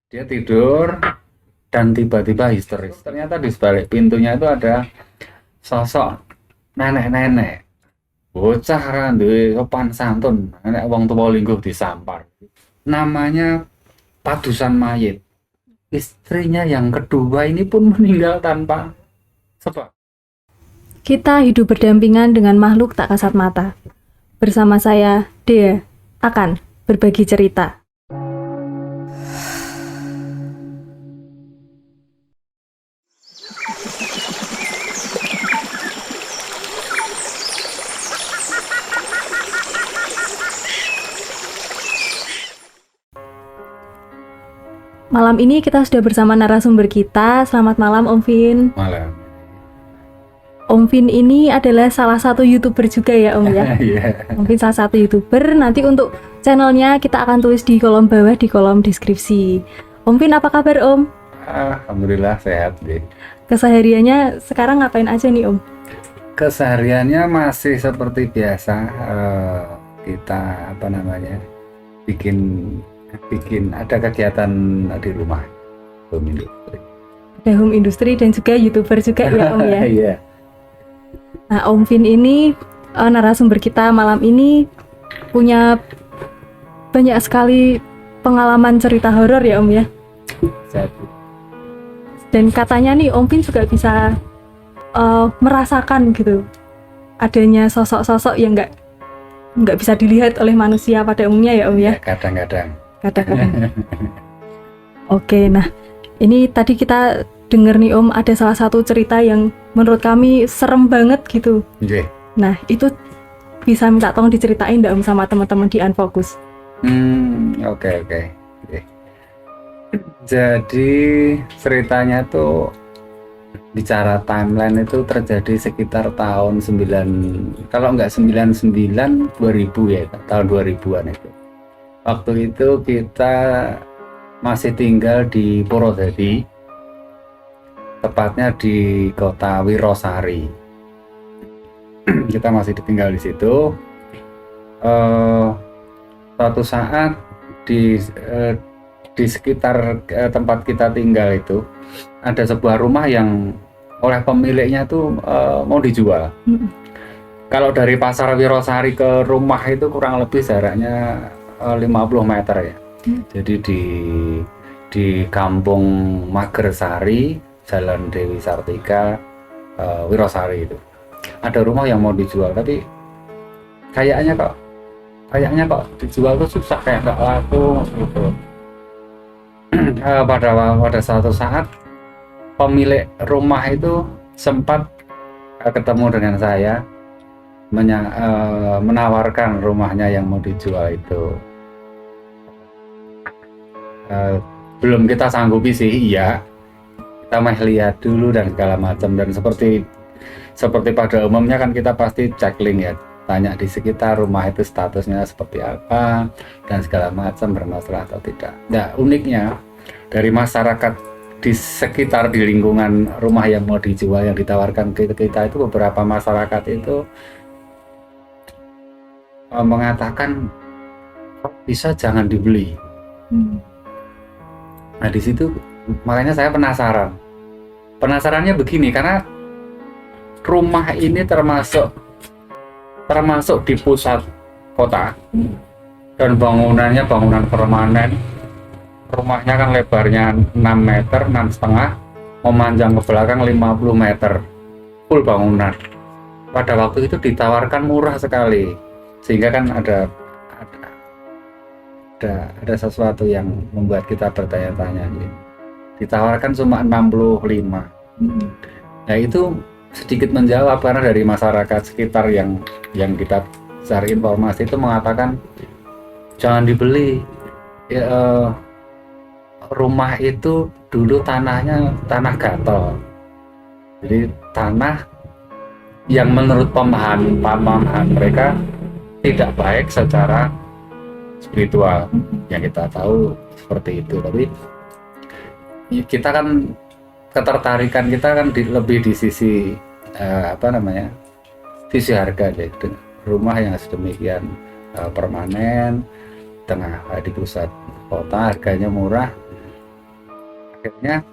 Dia tidur dan tiba-tiba histeris. Ternyata di sebalik pintunya itu ada sosok nenek-nenek. Bocah kan duwe sopan santun, nenek wong tuwa lingkuh disampar. Namanya Padusan Mayit. Istrinya yang kedua ini pun meninggal tanpa sebab. Kita hidup berdampingan dengan makhluk tak kasat mata. Bersama saya, Dea, akan berbagi cerita. Malam ini kita sudah bersama narasumber kita. Selamat malam Om Vin. Malam. Om Vin ini adalah salah satu YouTuber juga ya Om ya. Iya. Om Vin salah satu YouTuber. Nanti untuk channelnya kita akan tulis di kolom bawah di kolom deskripsi. Om Vin apa kabar Om? Alhamdulillah sehat deh. Kesehariannya sekarang ngapain aja nih Om? Kesehariannya masih seperti biasa. Kita bikin ada kegiatan di rumah, home industry. Ada home industry dan juga YouTuber juga ya Om ya. Iya. Nah Om Vin ini narasumber kita malam ini punya banyak sekali pengalaman cerita horor ya Om ya. Jadi, Dan katanya nih Om Vin juga bisa merasakan gitu adanya sosok-sosok yang nggak bisa dilihat oleh manusia pada umumnya ya Om ya. kadang-kadang. Katakan. Oke, nah ini tadi kita denger nih Om ada salah satu cerita yang menurut kami serem banget gitu. Nggih. Nah itu bisa minta tolong diceritain nggak Om sama teman-teman di Unfocus? Oke. Nggih. Jadi ceritanya tuh bicara timeline itu terjadi sekitar tahun 2000 ya, tahun 2000-an itu. Waktu itu kita masih tinggal di Purwodadi, tepatnya di kota Wirosari. Kita masih tinggal di situ. Suatu saat di sekitar tempat kita tinggal itu ada sebuah rumah yang oleh pemiliknya tuh mau dijual. Kalau dari pasar Wirosari ke rumah itu kurang lebih jaraknya 50 meter ya. Jadi di kampung Magersari, Jalan Dewi Sartika, Wirosari itu ada rumah yang mau dijual, tapi kayaknya kok dijual tuh susah, kayak nggak laku gitu. Pada suatu saat pemilik rumah itu sempat ketemu dengan saya, menawarkan rumahnya yang mau dijual itu. Belum kita sanggupi sih, iya, kita mah lihat dulu dan segala macam. Dan seperti pada umumnya kan kita pasti cek link ya, tanya di sekitar rumah itu statusnya seperti apa dan segala macam, bermasalah atau tidak. Nah uniknya dari masyarakat di sekitar, di lingkungan rumah yang mau dijual yang ditawarkan ke kita itu, beberapa masyarakat itu mengatakan bisa jangan dibeli. Nah di situ makanya saya penasarannya begini, karena rumah ini termasuk di pusat kota dan bangunannya bangunan permanen. Rumahnya kan lebarnya 6 meter, 6,5, memanjang ke belakang 50 meter, full bangunan. Pada waktu itu ditawarkan murah sekali, sehingga kan ada sesuatu yang membuat kita bertanya-tanya. Ditawarkan cuma 65. Nah itu sedikit menjawab, karena dari masyarakat sekitar yang kita cari informasi itu mengatakan jangan dibeli ya. Rumah itu dulu tanahnya tanah gatel, jadi tanah yang menurut pemahaman mereka tidak baik secara spiritual, yang kita tahu seperti itu. Tapi kita kan ketertarikan kita kan lebih di sisi sisi harga deh. Rumah yang sedemikian permanen tengah di pusat kota, harganya murah, Akhirnya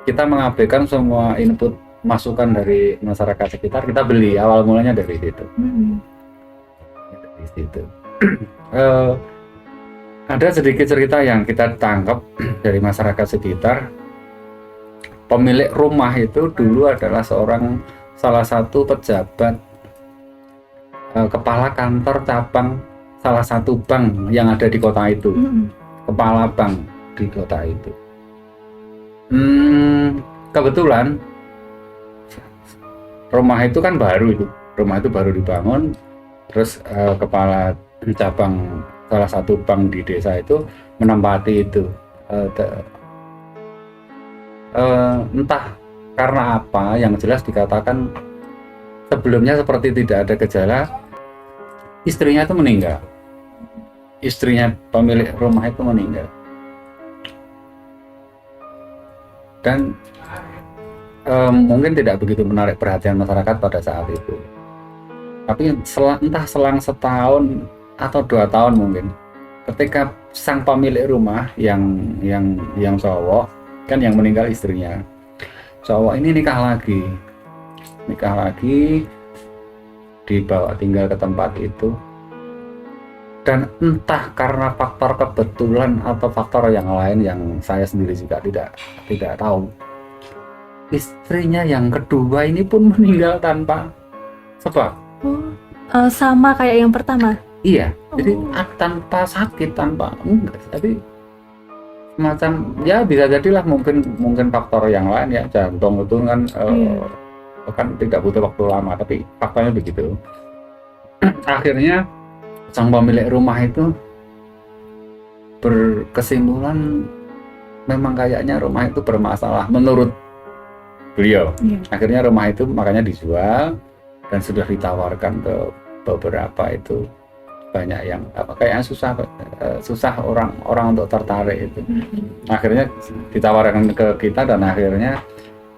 kita mengabaikan semua input masukan dari masyarakat sekitar, kita beli. Awal mulanya dari situ. Dari situ. Ada sedikit cerita yang kita tangkap dari masyarakat sekitar. Pemilik rumah itu dulu adalah salah satu pejabat, kepala kantor cabang salah satu bank yang ada di kota itu. Kepala bank di kota itu. Kebetulan rumah itu kan baru dibangun. Terus kepala cabang salah satu bank di desa itu menempati itu. Entah karena apa, yang jelas dikatakan sebelumnya seperti tidak ada gejala, istrinya itu meninggal. Istrinya pemilik rumah itu meninggal. Dan mungkin tidak begitu menarik perhatian masyarakat pada saat itu. Tapi entah selang setahun atau 2 tahun mungkin, ketika sang pemilik rumah yang cowok, kan yang meninggal istrinya, cowok ini nikah lagi, dibawa tinggal ke tempat itu. Dan entah karena faktor kebetulan atau faktor yang lain yang saya sendiri juga tidak tahu, istrinya yang kedua ini pun meninggal tanpa sebab. Sama kayak yang pertama. Iya, jadi tanpa sakit, jadi semacam ya bisa jadilah mungkin faktor yang lain ya, jantung itu kan kan tidak butuh waktu lama, tapi faktanya begitu. Akhirnya sang pemilik rumah itu berkesimpulan memang kayaknya rumah itu bermasalah menurut beliau. Akhirnya rumah itu makanya dijual dan sudah ditawarkan ke beberapa itu. Banyak yang kayaknya susah orang untuk tertarik itu. Akhirnya ditawarkan ke kita dan akhirnya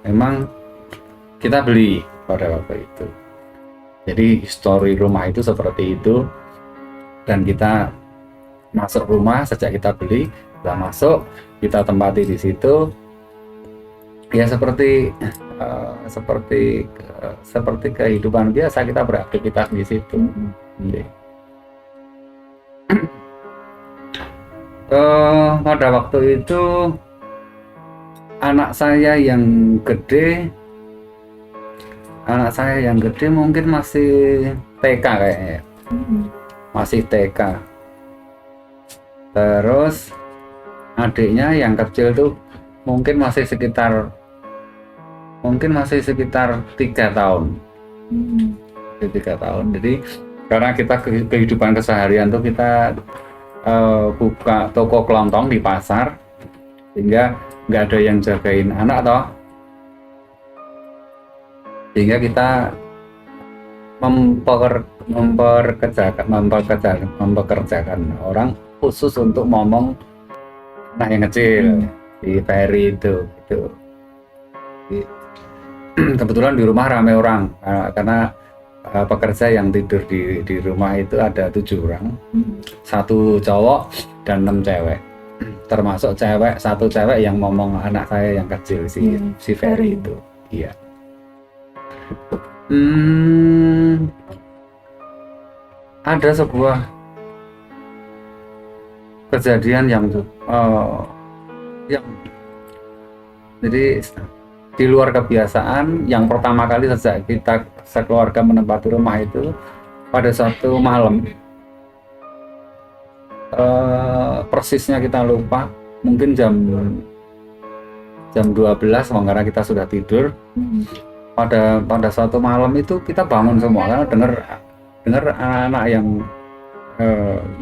memang kita beli pada waktu itu. Jadi histori rumah itu seperti itu, dan kita masuk rumah sejak kita beli, kita masuk, kita tempati di situ. Ya seperti kehidupan biasa, kita beraktivitas di situ. Pada waktu itu anak saya yang gede mungkin masih TK kayaknya, masih TK. Terus adiknya yang kecil tuh mungkin masih sekitar 3 tahun. 3 tahun. Jadi karena kita kehidupan keseharian tuh kita buka toko kelontong di pasar, sehingga nggak ada yang jagain anak toh, sehingga kita mempekerjakan orang khusus untuk momong anak yang kecil di Ferry itu. Kebetulan di rumah ramai orang karena pekerja yang tidur di rumah itu ada 7 orang, 1 cowok dan 6 cewek, termasuk satu cewek yang ngomong anak saya yang kecil si Ferry itu. Iya. Ada sebuah kejadian yang jadi di luar kebiasaan, yang pertama kali sejak kita sekeluarga menempati rumah itu pada suatu malam, persisnya kita lupa, mungkin jam 12 karena kita sudah tidur. Pada suatu malam itu kita bangun semua karena dengar anak-anak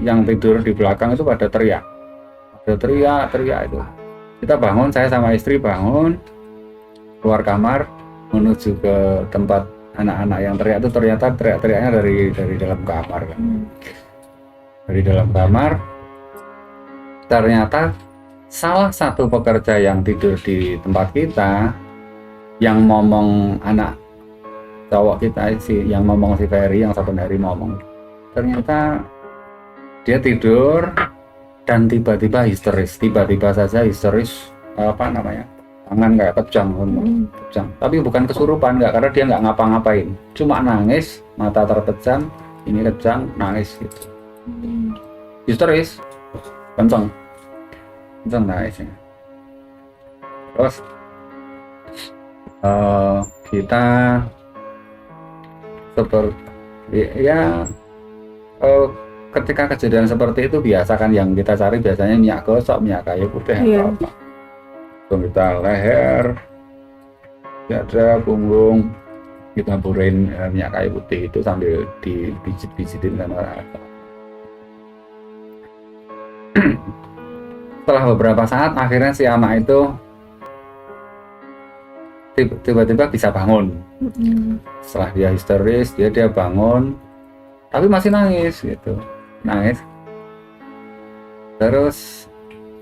yang tidur di belakang itu pada teriak itu. Kita bangun, saya sama istri bangun, keluar kamar menuju ke tempat anak-anak yang teriak itu. Ternyata teriaknya dari dalam kamar kan. Dari dalam kamar ternyata salah satu pekerja yang tidur di tempat kita, yang ngomong anak cowok kita yang ngomong si Ferry, yang satu hari ngomong, ternyata dia tidur dan tiba-tiba saja histeris, tangan kayak kejang, kejang. Tapi bukan kesurupan, nggak, karena dia nggak ngapa-ngapain, cuma nangis, mata terpejam, ini kejang, nangis gitu. Histeris, kenceng nangisnya. Terus kita seperti ya ketika kejadian seperti itu biasa kan yang kita cari biasanya minyak gosok, minyak kayu putih atau apa. Kita leher, dada, punggung, kita burin minyak kayu putih itu sambil dipijit-pijitin karena setelah beberapa saat akhirnya si anak itu tiba-tiba bisa bangun. Setelah dia histeris, dia bangun tapi masih nangis gitu, nangis. Terus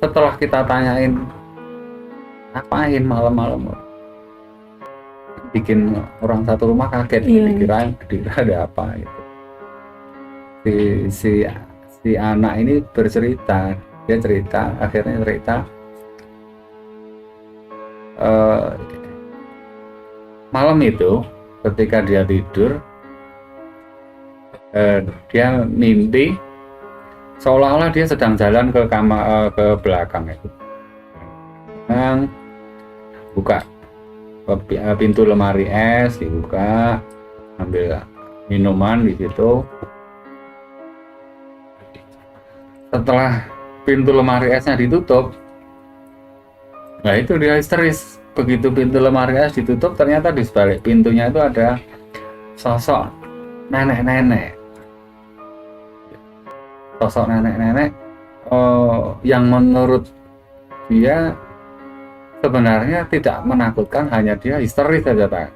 setelah kita tanyain ngapain malam-malam, bikin orang satu rumah kaget, dikira ada apa gitu. Si anak ini bercerita, dia akhirnya cerita malam itu ketika dia tidur, dia mimpi seolah-olah dia sedang jalan ke kamar, ke belakang itu, yang buka pintu lemari es, dibuka, ambil minuman di situ. Setelah pintu lemari esnya ditutup, nah itu dia histeris. Begitu pintu lemari es ditutup, ternyata di sebalik pintunya itu ada sosok nenek-nenek. Sosok nenek-nenek yang menurut dia sebenarnya tidak menakutkan, hanya dia histeris saja, Pak.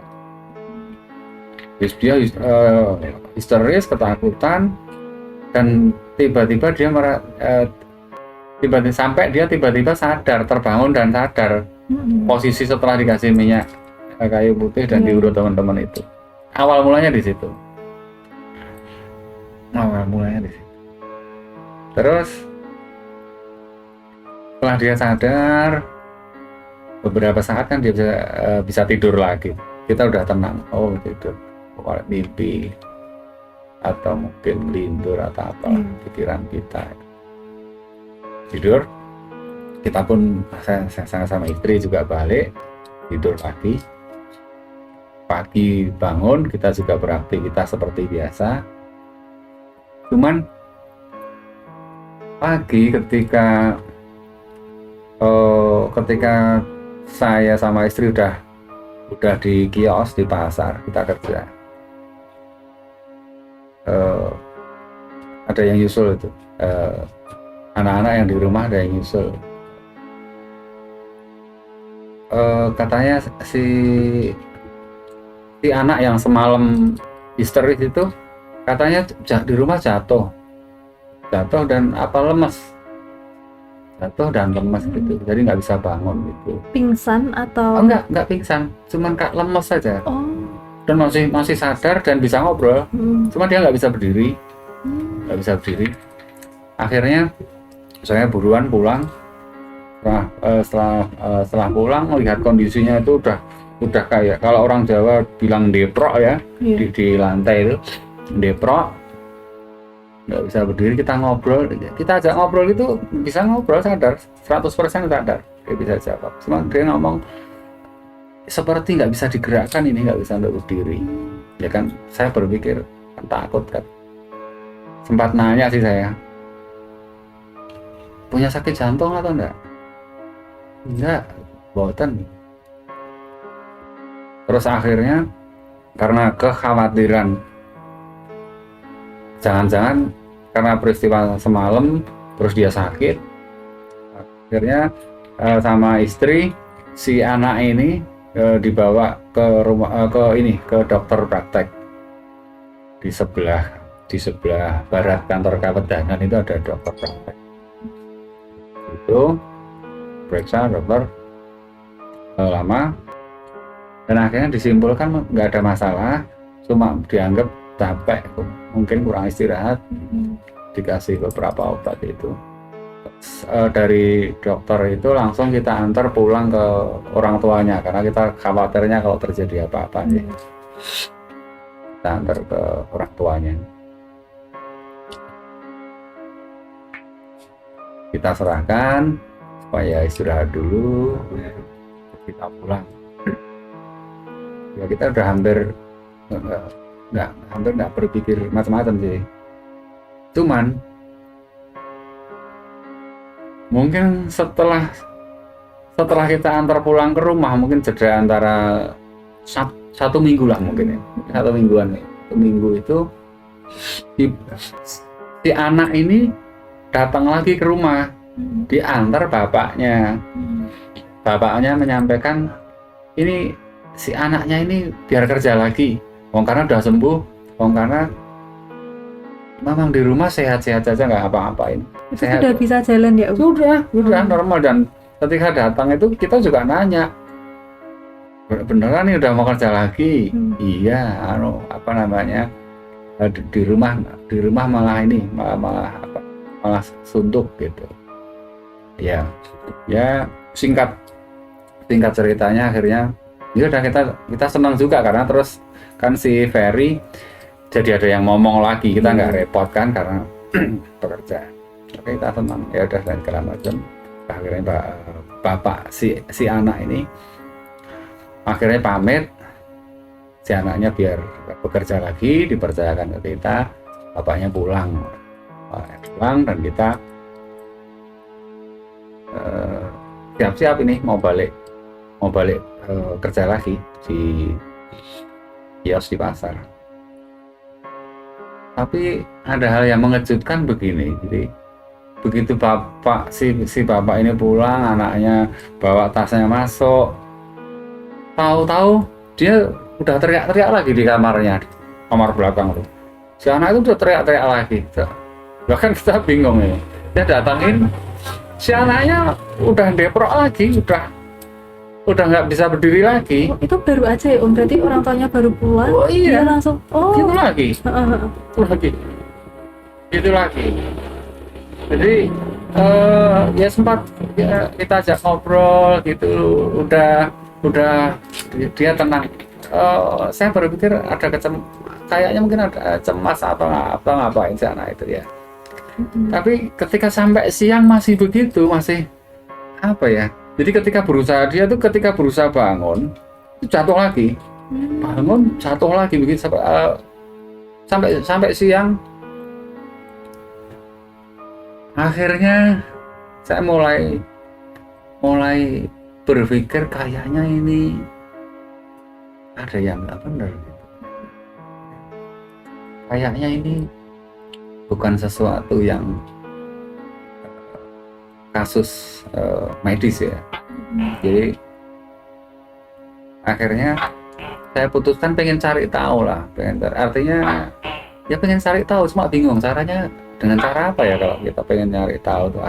Dia histeris, ketakutan, dan tiba-tiba dia tiba-tiba sadar, terbangun dan sadar. Posisi setelah dikasih minyak kayu putih dan diurut teman-teman itu. Awal mulanya di situ. Terus setelah dia sadar, beberapa saat kan dia bisa tidur lagi. Kita udah tenang, oh tidur, pokoknya mimpi atau mungkin lindur atau apa pikiran kita. Tidur, kita pun saya sama istri juga balik tidur lagi. Pagi bangun, kita juga beraktivitas seperti biasa. Cuman pagi ketika saya sama istri udah di kios di pasar, kita kerja, ada yang nyusul itu, anak-anak yang di rumah ada yang nyusul. Katanya si anak yang semalam histeris itu katanya di rumah jatuh dan lemas gitu, jadi nggak bisa bangun gitu. Pingsan atau? Oh, nggak pingsan, cuman kak lemes saja. Dan masih sadar dan bisa ngobrol, cuma dia nggak bisa berdiri. Akhirnya saya buruan pulang. Setelah pulang melihat kondisinya itu udah kayak kalau orang Jawa bilang deprok ya, di lantai itu deprok, nggak bisa berdiri. Kita ajak ngobrol itu bisa ngobrol, sadar 100% sadar, dia bisa jawab. Cuma dia ngomong seperti nggak bisa digerakkan, ini nggak bisa untuk berdiri. Ya kan, saya berpikir takut kan. Sempat nanya sih saya, punya sakit jantung atau enggak, boten. Terus akhirnya karena kekhawatiran jangan-jangan karena peristiwa semalam terus dia sakit, akhirnya sama istri si anak ini dibawa ke rumah, ke dokter praktek di sebelah barat kantor Kawedanan itu ada dokter praktek. Itu periksa dokter lama dan akhirnya disimpulkan nggak ada masalah, cuma dianggap capek, mungkin kurang istirahat, dikasih beberapa obat itu dari dokter itu langsung kita antar pulang ke orang tuanya karena kita khawatirnya kalau terjadi apa-apa nih. Kita antar ke orang tuanya. Kita serahkan supaya istirahat dulu, kita pulang. Ya kita udah hampir nggak berpikir macam-macam sih. Cuman mungkin setelah kita antar pulang ke rumah, mungkin jeda antara satu minggu lah mungkin ya, 1 mingguan nih. 1 minggu itu si anak ini datang lagi ke rumah, diantar bapaknya. Bapaknya menyampaikan ini si anaknya ini biar kerja lagi, karena udah sembuh, karena memang di rumah sehat-sehat saja nggak apa-apain. Sehat. Sudah bisa jalan ya, Sudah normal. Dan ketika datang itu kita juga nanya, beneran nih udah mau kerja lagi? Iya, apa namanya, di rumah malah ini malah suntuk gitu. Ya singkat ceritanya akhirnya ya udah kita senang juga karena terus kan si Ferry jadi ada yang ngomong lagi, kita nggak repot kan karena pekerjaan. Oke, kita senang ya udah dan segala macam. Akhirnya bapak si anak ini akhirnya pamit, si anaknya biar bekerja lagi, dipercayakan ke kita. Bapaknya pulang dan kita siap-siap ini mau balik kerja lagi di kios di pasar. Tapi ada hal yang mengejutkan begini. Jadi begitu si bapak ini pulang, anaknya bawa tasnya masuk, tahu-tahu dia udah teriak-teriak lagi di kamarnya, kamar belakang tuh. Si anak itu udah teriak-teriak lagi. Bahkan kita bingung ya. Dia datangin, si anaknya udah deprok lagi, udah nggak bisa berdiri lagi. Itu baru aja ya Om, berarti orang tuanya baru pulang. Oh iya, dia langsung gitu lagi. Gitu lagi. Jadi ya sempat ya, kita ajak ngobrol gitu, udah dia tenang. Saya berpikir ada kayaknya mungkin ada cemas atau ngapain si anak itu ya. Tapi ketika sampai siang masih begitu, masih apa ya? Jadi ketika berusaha bangun, itu jatuh lagi, jatuh lagi begitu sampai siang. Akhirnya saya mulai berpikir kayaknya ini ada yang nggak benar gitu. Kayaknya ini bukan sesuatu yang kasus medis ya. Jadi akhirnya saya putuskan pengen cari tahu lah, artinya ya pengen cari tahu, cuma bingung caranya dengan cara apa ya kalau kita pengen cari tahu tuh.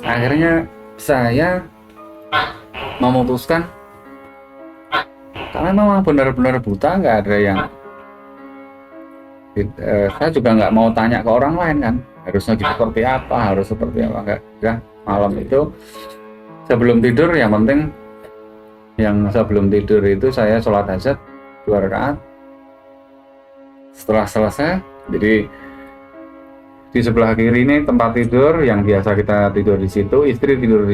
Akhirnya saya memutuskan karena memang benar-benar buta, nggak ada yang saya juga nggak mau tanya ke orang lain kan, harusnya seperti apa, enggak ya. Malam itu sebelum tidur, yang penting yang sebelum tidur itu saya sholat hajat 2 rakaat. Setelah selesai, jadi di sebelah kiri ini tempat tidur yang biasa kita tidur di situ, istri tidur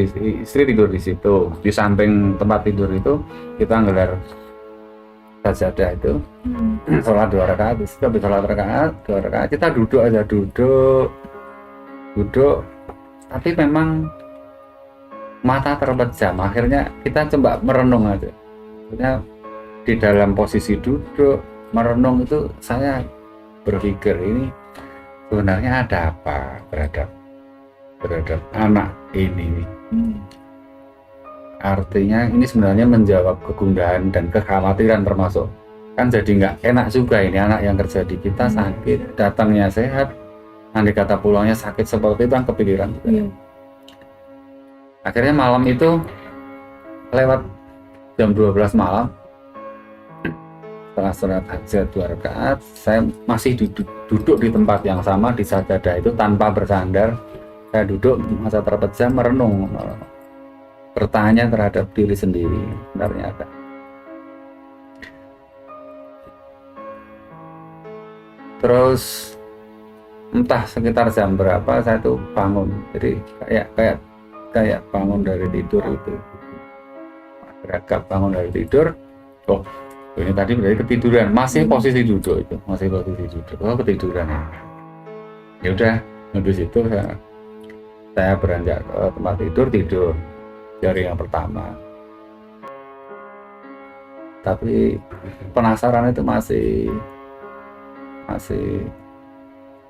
di situ. Di samping tempat tidur itu kita nggelar sajadah itu, sholat 2 rakaat. Habis sholat 2 rakaat kita duduk aja, duduk. Tapi memang mata terpejam. Akhirnya kita coba merenung aja. Akhirnya di dalam posisi duduk merenung itu saya berpikir ini sebenarnya ada apa terhadap anak ini. Artinya ini sebenarnya menjawab kegundahan dan kekhawatiran, termasuk kan jadi nggak enak juga ini anak yang kerja di kita sakit, datangnya sehat, andai kata pulangnya sakit seperti itu, kan kepikiran juga. Akhirnya malam itu lewat jam 12 malam, setelah sholat hajat 2 rakaat, saya masih duduk di tempat yang sama di sajadah itu tanpa bersandar. Saya duduk masa terpejam merenung, bertanya terhadap diri sendiri. Ternyata terus entah sekitar jam berapa saya tuh bangun. Jadi kayak bangun dari tidur itu. Agak bangun dari tidur. Oh, ini tadi berarti ketiduran. Masih posisi duduk itu, masih posisi duduk. Oh, ketiduran ya. Ya udah, habis itu saya beranjak ke tempat tidur dari yang pertama. Tapi penasaran itu masih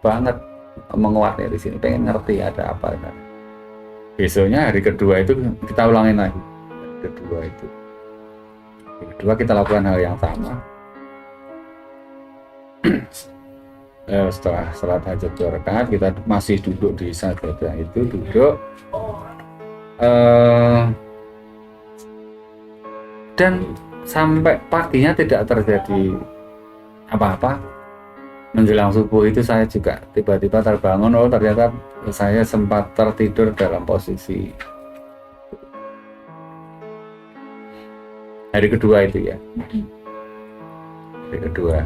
banget menguatnya di sini, pengen ngerti ada apa. Nah, besoknya hari kedua itu kita ulangin lagi. Hari kedua kita lakukan hal yang sama. Setelah salat hajat 2 rakaat kita masih duduk di sajadah itu, dan sampai paginya tidak terjadi apa-apa. Menjelang subuh itu saya juga tiba-tiba terbangun. Oh, ternyata saya sempat tertidur dalam posisi hari kedua itu ya. Hari kedua.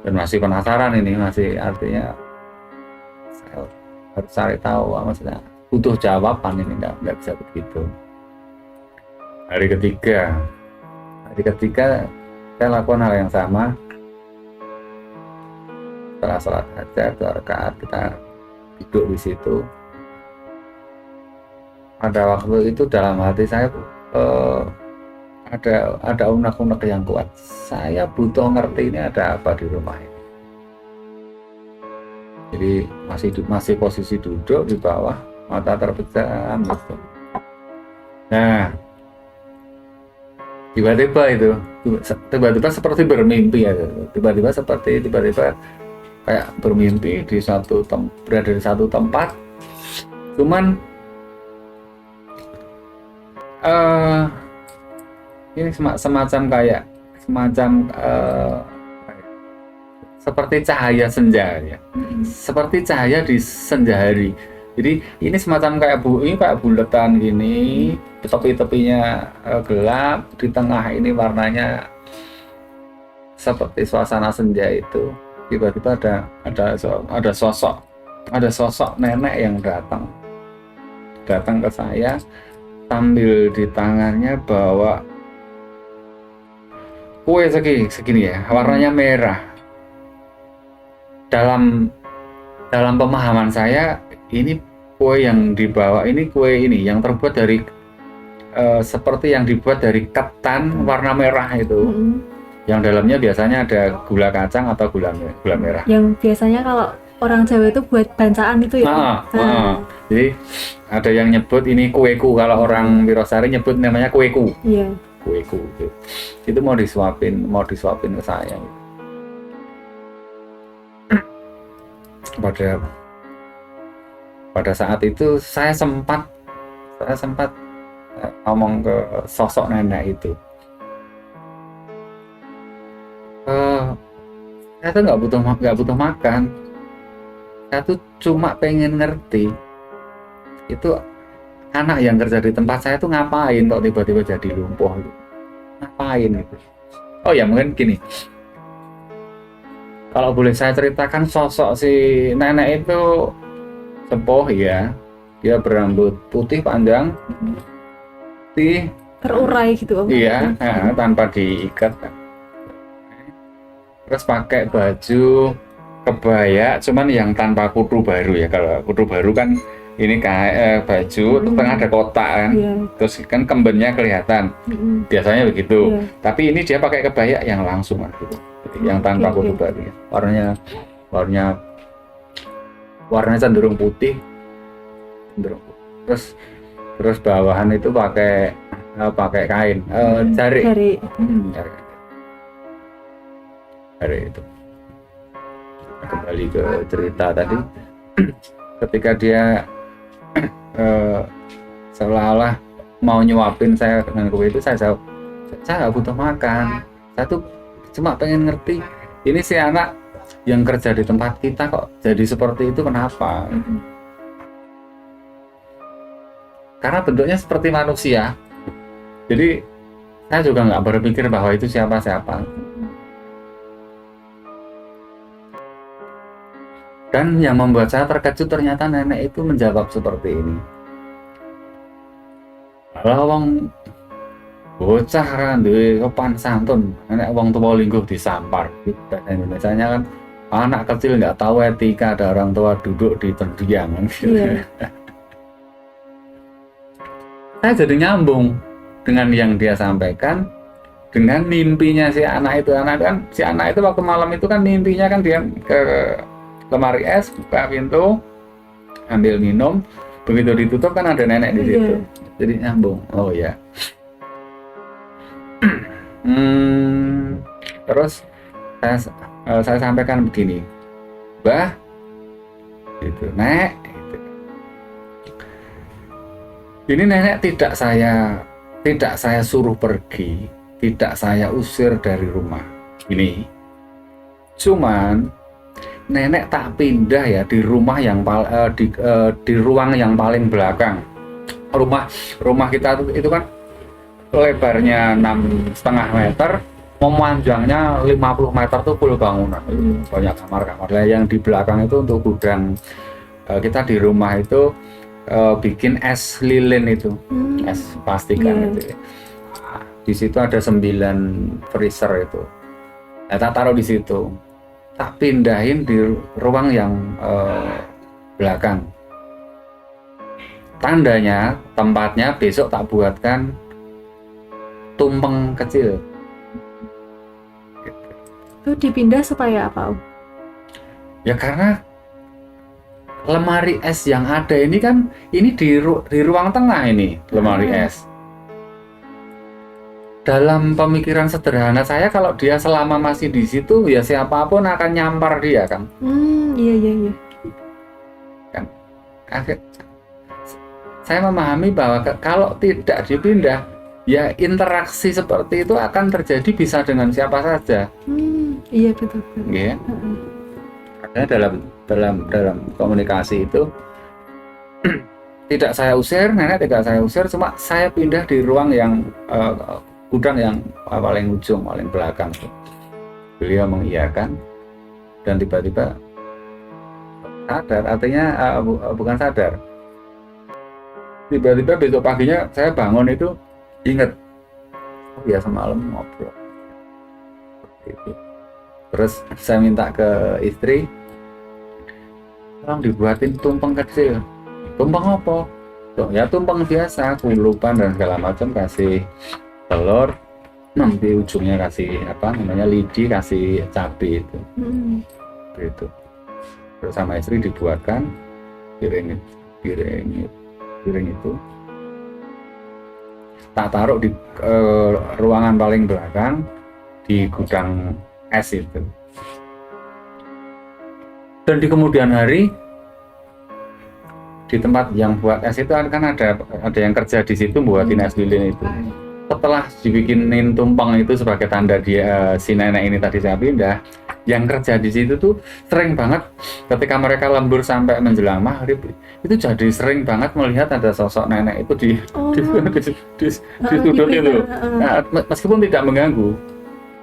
Dan masih penasaran ini, masih artinya saya harus cari tahu, maksudnya butuh jawaban ini, nggak bisa begitu. Hari ketiga saya lakukan hal yang sama. Setelah salat hajat 2 rakaat kita duduk di situ. Pada waktu itu dalam hati saya ada unek-unek yang kuat. Saya butuh ngerti ini ada apa di rumah ini. Jadi masih posisi duduk di bawah, mata terpejam gitu. Nah, tiba-tiba seperti bermimpi ya. Tiba-tiba kayak bermimpi berada di satu tempat. Cuman ini semacam seperti cahaya senja ya. Seperti cahaya di senja hari. Jadi ini semacam kayak buletan gini, tepi-tepinya gelap, di tengah ini warnanya seperti suasana senja itu. Tiba-tiba ada sosok nenek yang datang ke saya sambil di tangannya bawa kue segini ya, warnanya merah. Dalam pemahaman saya ini kue yang dibawa ini yang terbuat dari seperti yang dibuat dari ketan warna merah itu. Yang dalamnya biasanya ada gula kacang atau gula merah. Yang biasanya kalau orang Jawa itu buat bancaan itu ya. Jadi ada yang nyebut ini kueku, kalau orang Wirosari nyebut namanya kueku. Iya. Kueku gitu. Itu mau disuapin ke saya. Pada saat itu saya sempat ngomong ke sosok nenek itu. Saya tuh nggak butuh makan. Saya tuh cuma pengen ngerti itu anak yang kerja di tempat saya tuh ngapain kok tiba-tiba jadi lumpuh gitu. Ngapain gitu. Oh ya, mungkin gini, kalau boleh saya ceritakan, sosok si nenek itu sepuh ya, dia berambut putih panjang, terurai gitu. Iya, tanpa diikat. Terus pakai baju kebaya, cuman yang tanpa kutu baru ya. Kalau kutu baru kan ini kayak baju tengah ada kotak kan, terus kan kembennya kelihatan. Biasanya begitu. Tapi ini dia pakai kebaya yang langsung gitu, yang tanpa kutu baru. Ya. Warnanya cenderung putih. Terus bawahan itu pakai kain, jari. Hari itu kembali ke cerita tadi. Ketika dia seolah-olah mau nyuapin saya dengan kue itu, saya jawab, saya nggak butuh makan, saya tuh cuma pengen ngerti ini si anak yang kerja di tempat kita kok jadi seperti itu, kenapa. karena bentuknya seperti manusia. Jadi saya juga nggak berpikir bahwa itu siapa-siapa. Dan yang membuat saya terkejut ternyata nenek itu menjawab seperti ini. Kalau wong bocah kan duwe sopan santun, nenek wong tua lingkuh disampar. Bahasa Indonesianya kan anak kecil nggak tahu etika, ada orang tua duduk di tendian. Iya. Saya jadi nyambung dengan yang dia sampaikan dengan mimpinya si anak itu. Si anak itu waktu malam itu kan mimpinya kan dia ke lemari es, buka pintu, ambil minum, begitu ditutup kan ada nenek di situ. Jadi nyambung. Oh ya. Terus saya sampaikan begini, Mbah, gitu, Nek, gitu. Ini nenek tidak saya suruh pergi, tidak saya usir dari rumah ini. Cuman nenek tak pindah ya di rumah yang di ruang yang paling belakang. Rumah kita itu kan lebarnya 6,5 meter, memanjangnya 50 meter tuh full bangunan. Banyak kamar-kamar. Yang di belakang itu untuk gudang. Kita di rumah itu bikin es lilin itu, es plastikan itu. Di situ ada 9 freezer itu. Tak taruh di situ. Tak pindahin di ruang yang belakang. Tandanya, tempatnya besok tak buatkan tumpeng kecil. Itu dipindah supaya apa, Om? Ya karena lemari es yang ada ini kan, ini di ruang tengah ini lemari es. Dalam pemikiran sederhana saya, kalau dia selama masih di situ, ya siapapun akan nyampar dia kan. Iya. Kan. Saya memahami bahwa kalau tidak dipindah, ya interaksi seperti itu akan terjadi bisa dengan siapa saja. Iya betul. Iya. Karena dalam komunikasi itu tidak saya usir, nenek tidak saya usir, cuma saya pindah di ruang yang gudang yang paling ujung, paling belakang. Beliau mengiyakan dan tiba-tiba sadar, artinya bukan sadar. Tiba-tiba besok paginya saya bangun itu ingat, oh ya semalam ngobrol. Gitu. Terus saya minta ke istri, tolong dibuatin tumpeng kecil. Tumpeng apa? Ya tumpeng biasa, kulupan dan segala macam, kasih telur, nanti ujungnya kasih lidi, kasih cabai itu. Gitu. Terus sama istri dibuatkan piring itu. Tak taruh di ruangan paling belakang di gudang es itu. Dan di kemudian hari di tempat yang buat es itu kan ada yang kerja di situ buatin es lilin itu. Setelah dibikinin tumpeng itu sebagai tanda dia si nenek ini tadi saya pindah, yang kerja di situ tuh sering banget ketika mereka lembur sampai menjelang maghrib itu jadi sering banget melihat ada sosok nenek itu di sudut itu. Nah, meskipun tidak mengganggu,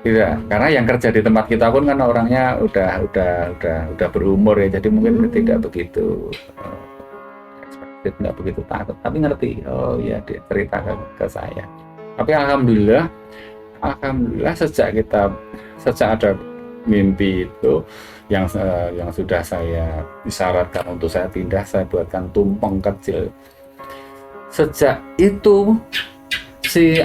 tidak, karena yang kerja di tempat kita pun kan orangnya udah berumur ya, jadi mungkin tidak begitu nggak begitu takut, tapi ngerti. Oh ya, dia cerita ke saya. Tapi alhamdulillah sejak ada mimpi itu yang sudah saya isyaratkan untuk saya pindah, saya buatkan tumpeng kecil. Sejak itu si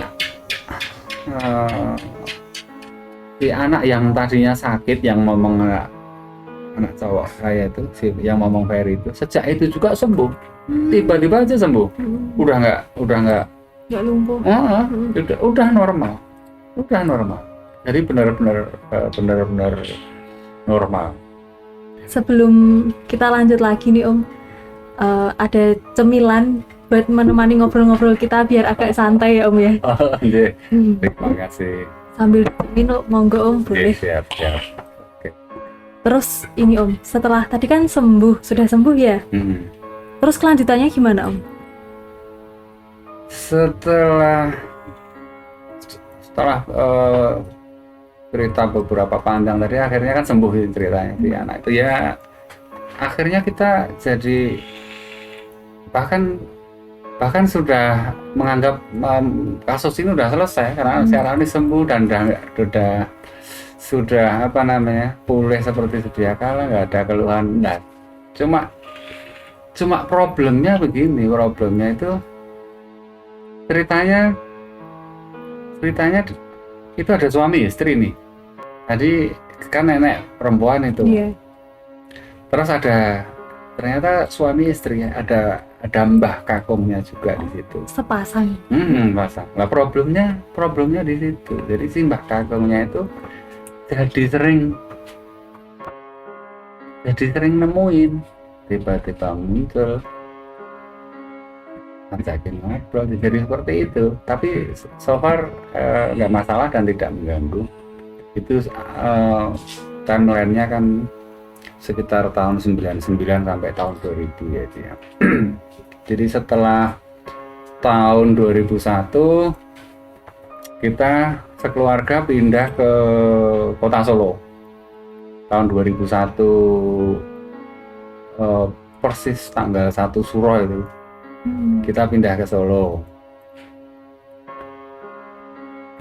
anak yang tadinya sakit, yang ngomong anak cowok saya itu, yang ngomong Ferry itu, sejak itu juga sembuh. Tiba-tiba aja sembuh. Udah nggak lumpuh. Udah normal. Jadi benar-benar normal. Sebelum kita lanjut lagi nih Om, ada cemilan buat menemani ngobrol-ngobrol kita biar agak santai ya Om ya. Oh iya, terima kasih. Sambil minum, monggo Om, boleh. Siap. Oke. Terus ini Om, setelah tadi kan sudah sembuh ya. Terus kelanjutannya gimana Om? setelah setelah cerita beberapa panjang tadi, akhirnya kan sembuh ceritanya si anak itu ya. Akhirnya kita jadi bahkan sudah menganggap kasus ini udah selesai karena si anak ini sembuh dan sudah apa namanya pulih seperti sedia kala, nggak ada keluhan. Nah, cuma problemnya itu ceritanya itu ada suami istri nih. Jadi kan nenek perempuan itu. Iya. Terus ternyata suami istri, ada mbah kakungnya juga di situ. Sepasang. Pasang. Nah, problemnya di situ. Jadi si mbah kakungnya itu jadi sering nemuin, tiba-tiba muncul, ngajakin ngobrol, jadi seperti itu. Tapi so far nggak masalah dan tidak mengganggu. Itu timeline-nya kan sekitar tahun 99 sampai tahun 2000 ya dia. Jadi setelah tahun 2001 kita sekeluarga pindah ke kota Solo. Tahun 2001 persis tanggal 1 Suro itu kita pindah ke Solo.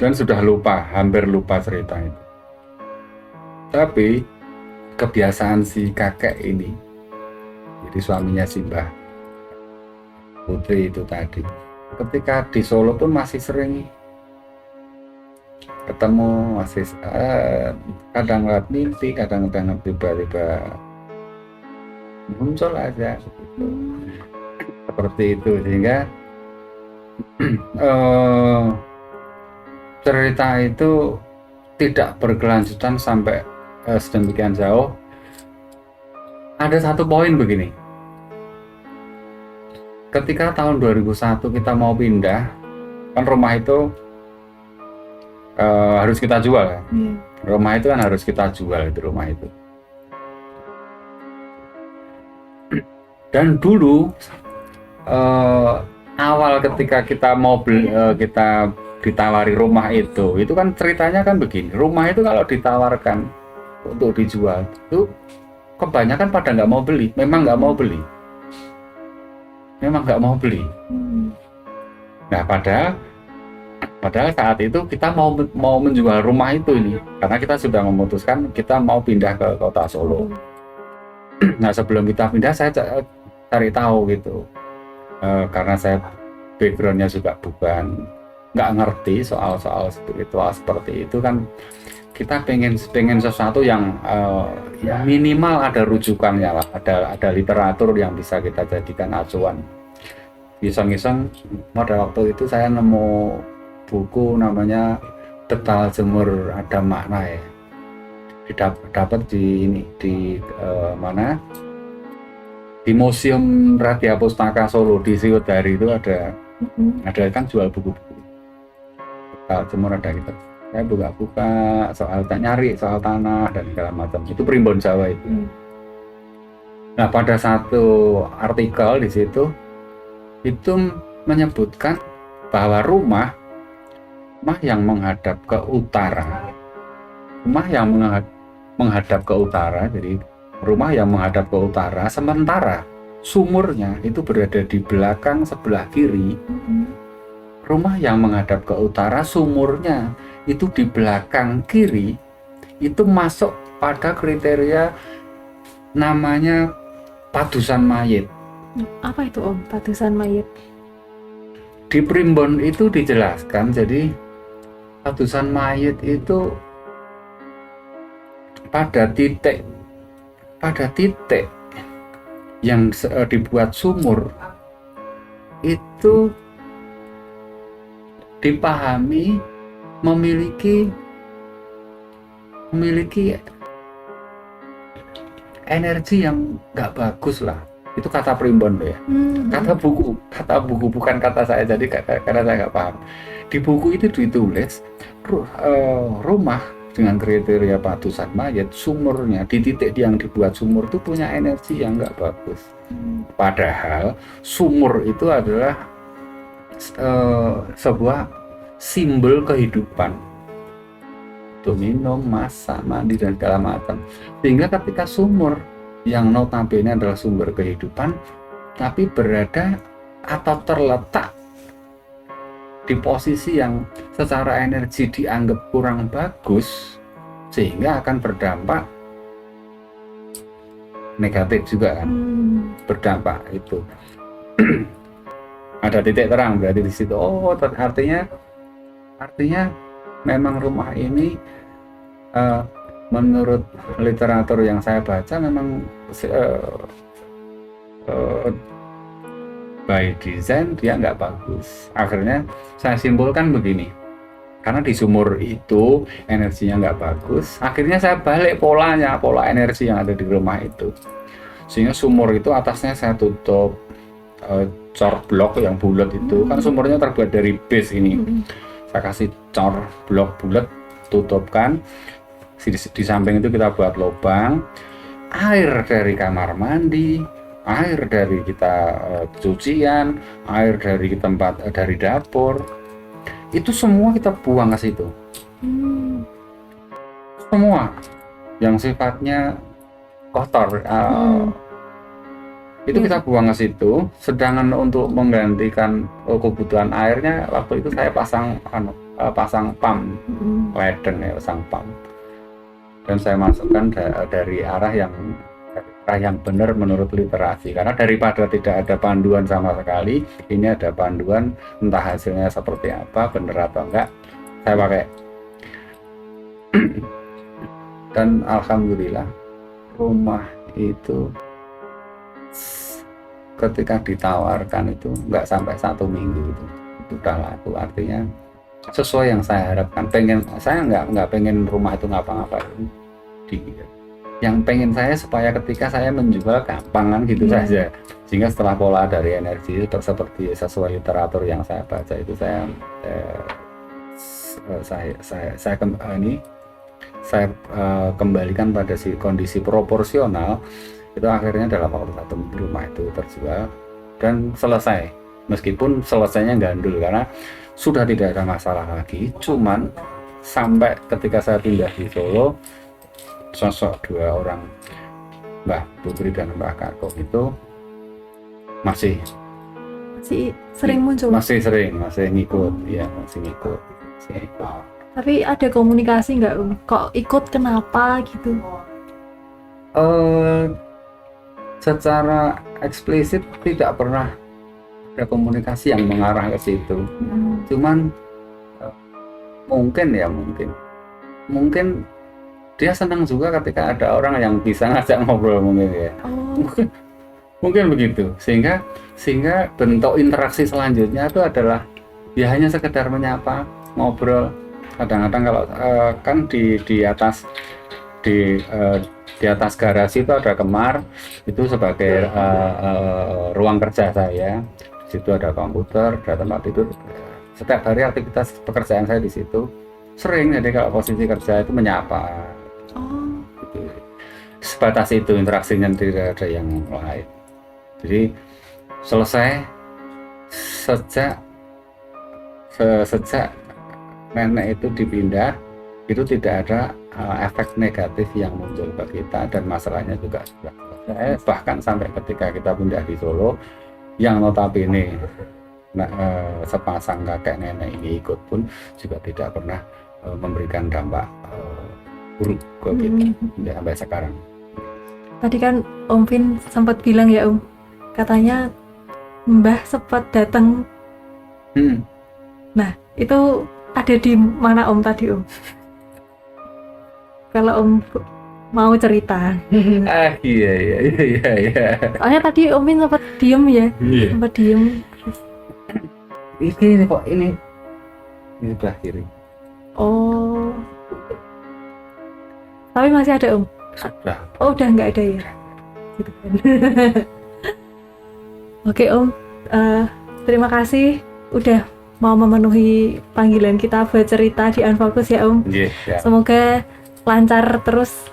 Dan sudah hampir lupa cerita itu. Tapi kebiasaan si kakek ini, jadi suaminya si Mbah Putri itu tadi, ketika di Solo pun masih sering ketemu, masih kadang lewat mimpi, kadang-kadang tiba-tiba muncul aja gitu. Seperti itu, sehingga cerita itu tidak berkelanjutan sampai sedemikian jauh. Ada satu poin begini, ketika tahun 2001 kita mau pindah, kan rumah itu harus kita jual kan? Rumah itu kan harus kita jual, itu rumah itu. Dan dulu awal ketika kita mau kita ditawari rumah itu kan ceritanya kan begini, rumah itu kalau ditawarkan untuk dijual itu kebanyakan pada nggak mau beli, memang nggak mau beli. Nah, padahal saat itu kita mau menjual rumah itu ini karena kita sudah memutuskan kita mau pindah ke kota Solo. Nah, sebelum kita pindah saya cari tahu gitu, karena saya backgroundnya juga nggak ngerti soal spiritual seperti itu kan. Kita pengen sesuatu yang ya minimal ada rujukannya lah, ada literatur yang bisa kita jadikan acuan. Iseng-iseng pada waktu itu saya nemu buku namanya Detal Jemur Ada Makna ya, dapat di mana, di Museum Radya Pustaka Solo di Siwodari itu ada kan jual buku-buku Detal Jemur Ada gitu. Saya buka nyari soal tanah dan segala macam, itu primbon Jawa itu. Nah, pada satu artikel di situ itu menyebutkan bahwa rumah yang menghadap ke utara, jadi rumah yang menghadap ke utara, sementara sumurnya itu berada di belakang sebelah kiri. Rumah yang menghadap ke utara, sumurnya itu di belakang kiri, itu masuk pada kriteria namanya padusan mayit. Apa itu Om, padusan mayit? Di primbon itu dijelaskan, jadi padusan mayit itu pada titik yang dibuat sumur itu dipahami memiliki energi yang nggak bagus lah. Itu kata primbon ya. Kata buku bukan kata saya, jadi karena saya nggak paham. Di buku itu ditulis rumah dengan kriteria padusan mayat, sumurnya di titik yang dibuat sumur itu punya energi yang nggak bagus. Padahal sumur itu adalah sebuah simbol kehidupan untuk minum, masak, mandi dan segala macam. Sehingga ketika sumur yang notabene adalah sumber kehidupan tapi berada atau terletak di posisi yang secara energi dianggap kurang bagus, sehingga akan berdampak negatif juga kan. Berdampak itu ada titik terang berarti di situ. Oh, artinya memang rumah ini menurut literatur yang saya baca memang by design dia nggak bagus. Akhirnya saya simpulkan begini, karena di sumur itu energinya nggak bagus, akhirnya saya balik pola energi yang ada di rumah itu, sehingga sumur itu atasnya saya tutup cor blok yang bulat itu. Kan sumurnya terbuat dari base ini, saya kasih cor blok bulat, tutupkan. Di samping itu kita buat lubang, air dari kamar mandi, air dari kita cucian, air dari tempat dari dapur, itu semua kita buang ke situ. Semua yang sifatnya kotor itu kita buang ke situ. Sedangkan untuk menggantikan kebutuhan airnya, waktu itu saya pasang pump ledeng ya, pasang pump, dan saya masukkan dari arah yang benar menurut literasi. Karena daripada tidak ada panduan sama sekali, ini ada panduan, entah hasilnya seperti apa, benar atau enggak, saya pakai. Dan alhamdulillah rumah itu ketika ditawarkan itu nggak sampai 1 minggu itu udah laku. Artinya sesuai yang saya harapkan. Saya nggak pengen rumah itu ngapa-ngapain, yang pengen saya supaya ketika saya menjual gampangan gitu saja. Sehingga setelah pola dari energi itu seperti sesuai literatur yang saya baca itu, saya kembalikan pada kondisi proporsional. Itu akhirnya dalam waktu 1 minggu rumah itu terjual dan selesai. Meskipun selesainya gandul karena sudah tidak ada masalah lagi. Cuman sampai ketika saya pindah di Solo, sosok 2 orang, Mbah Putri dan Mbah Kako itu masih sering muncul. Masih ngikut, ya masih ngikut. Tapi ada komunikasi nggak, kok ikut kenapa gitu? Secara eksplisit tidak pernah ada komunikasi yang mengarah ke situ. Cuman mungkin dia senang juga ketika ada orang yang bisa ngajak ngobrol mungkin ya. Mungkin begitu, sehingga bentuk interaksi selanjutnya itu adalah ya hanya sekedar menyapa, ngobrol. Kadang-kadang kalau kan di atas garasi itu ada kamar, itu sebagai ruang kerja saya. Di situ ada komputer, ada tempat tidur. Setiap hari aktivitas pekerjaan saya di situ. Sering, jadi kalau posisi kerja itu menyapa. Gitu. Sebatas itu interaksinya, tidak ada yang lain. Jadi selesai sejak nenek itu dipindah, itu tidak ada efek negatif yang muncul ke kita, dan masalahnya juga sudah selesai. Bahkan sampai ketika kita pindah di Solo, yang notabene sepasang kakek nenek ini ikut pun juga tidak pernah memberikan dampak buruk ke kita sampai sekarang. Tadi kan Om Vin sempat bilang ya Om, katanya Mbah sempat datang. Nah itu ada di mana Om tadi Om? Kalau Om mau cerita. Iya. Soalnya tadi Om Vin sempat diem ya. Sempat diem. Ini kok ini sebelah kiri. Oh. Tapi masih ada Om? Sudah. Oh udah nggak ada ya? Gitu kan. Oke Om, terima kasih udah mau memenuhi panggilan kita buat cerita di Unfocus ya Om. Yeah. Semoga lancar terus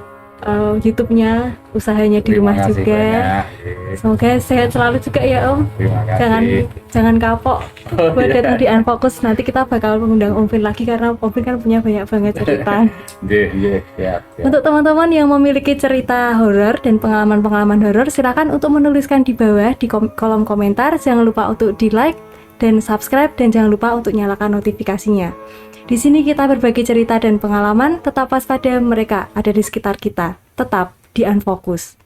YouTube-nya, usahanya di Terima rumah kasih juga. banyak. Semoga sehat selalu juga ya Om. Terima kasih. Jangan kapok Oh, buat iya. datang di Unfocus. Nanti kita bakal mengundang Om Vin lagi karena Om Vin kan punya banyak banget cerita. Iya, siap. Untuk teman-teman yang memiliki cerita horor dan pengalaman-pengalaman horor, silakan untuk menuliskan di bawah di kolom komentar. Jangan lupa untuk di like dan subscribe, dan jangan lupa untuk nyalakan notifikasinya. Di sini kita berbagi cerita dan pengalaman, tetap waspada, mereka ada di sekitar kita. Tetap di Unfocus.